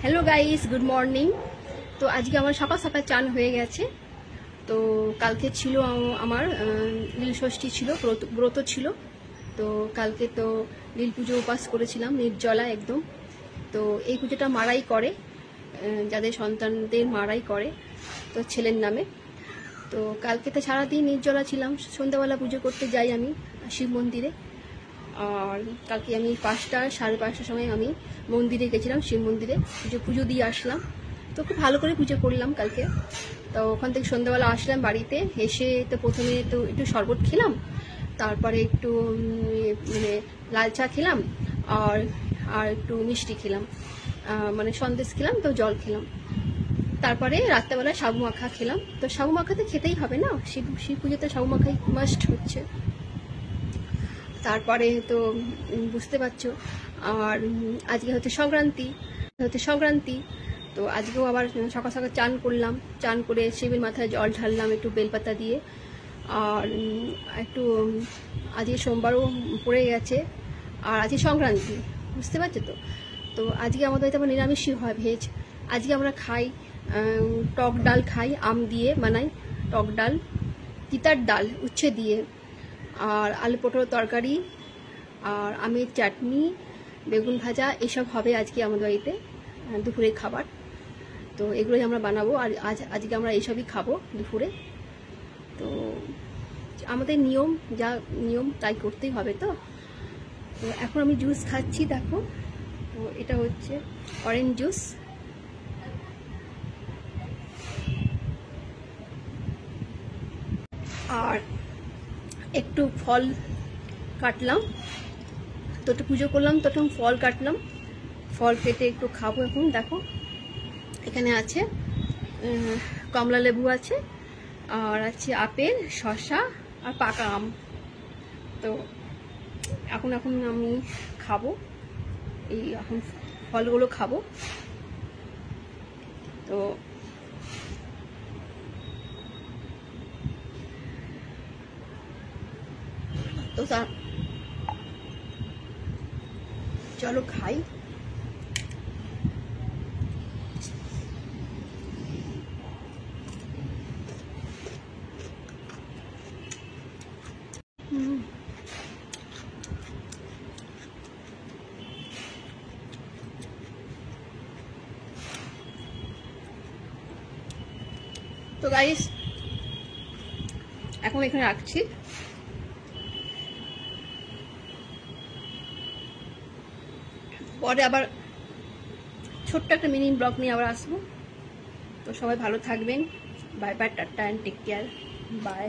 Hello guys, good morning. তো আজকে আমার সকাল সকাল চান হয়ে গেছে। তো কালকে ছিল আমার নীল ষষ্ঠী ছিল, ব্রত ছিল। তো কালকে তো নীল পুজো উপাস করেছিলাম, নির্জলা একদম। তো এই পুজোটা মারাই করে, যাদের সন্তানদের মারাই করে, তো ছেলের নামে। তো কালকে তো সারাদিন নির্জলা ছিলাম। সন্ধ্যাবেলা পুজো করতে যাই আমি শিব মন্দিরে। আর কালকে আমি 5টা সাড়ে 5টার সময় আমি মন্দিরে গেছিলাম, শিব মন্দিরে পুজো দিয়ে আসলাম। তো খুব ভালো করে পুজো করলাম কালকে। তো ওখান থেকে সন্ধ্যাবেলা আসলাম বাড়িতে, এসে তো প্রথমে তো একটু শরবত খেলাম, তারপরে একটু মানে লাল চা খেলাম, আর আর একটু মিষ্টি খেলাম, মানে সন্দেশ খেলাম, তো জল খেলাম। তারপরে রাত্রেবেলা সাবু মাখা খেলাম। তো সাবু মাখাতে খেতেই হবে না, শিব পুজোতে সাবু মাখাই মাস্ট হচ্ছে। তারপরে তো বুঝতে পারছো, আর আজকে হচ্ছে সংক্রান্তি। তো আজকেও আবার সকাল সকাল চান করলাম, চান করে শিবের মাথায় জল ঢাললাম একটু বেলপাতা দিয়ে। আর একটু আজকে সোমবারও পড়ে গেছে, আর আজকে সংক্রান্তি, বুঝতে পারছো তো। তো আজকে আমাদের হয়তো আবার নিরামিষই হয়, ভেজ। আজকে আমরা খাই টক ডাল, খাই আম দিয়ে বানাই টক ডাল, তিতার ডাল উচ্ছে দিয়ে, আর আলু পটল তরকারি, আর আমের চাটনি, বেগুন ভাজা, এসব হবে আজকে আমাদের বাড়িতে দুপুরের খাবার। তো এগুলোই আমরা বানাবো, আর আজকে আমরা এইসবই খাবো দুপুরে। তো আমাদের যা নিয়ম তাই করতেই হবে। তো এখন আমি জুস খাচ্ছি, দেখো। তো এটা হচ্ছে অরেঞ্জ জুস। আর একটু ফল কাটলাম, তো একটু পুজো করলাম, তো একটু ফল কাটলাম, ফল কেটে একটু খাবো এখন। দেখো এখানে আছে কমলা লেবু আছে, আর আছে আপেল, শসা, আর পাকা আম। তো এখন আমি খাবো, এখন ফলগুলো খাবো। তো তো চলো খাই। তো গাইস, এখন এখানে রাখছি। পরে আবার ছোট্ট একটা মিনি ব্লগ নিয়ে আবার আসবো। তো সবাই ভালো থাকবেন। Bye bye, tata, and take care, by.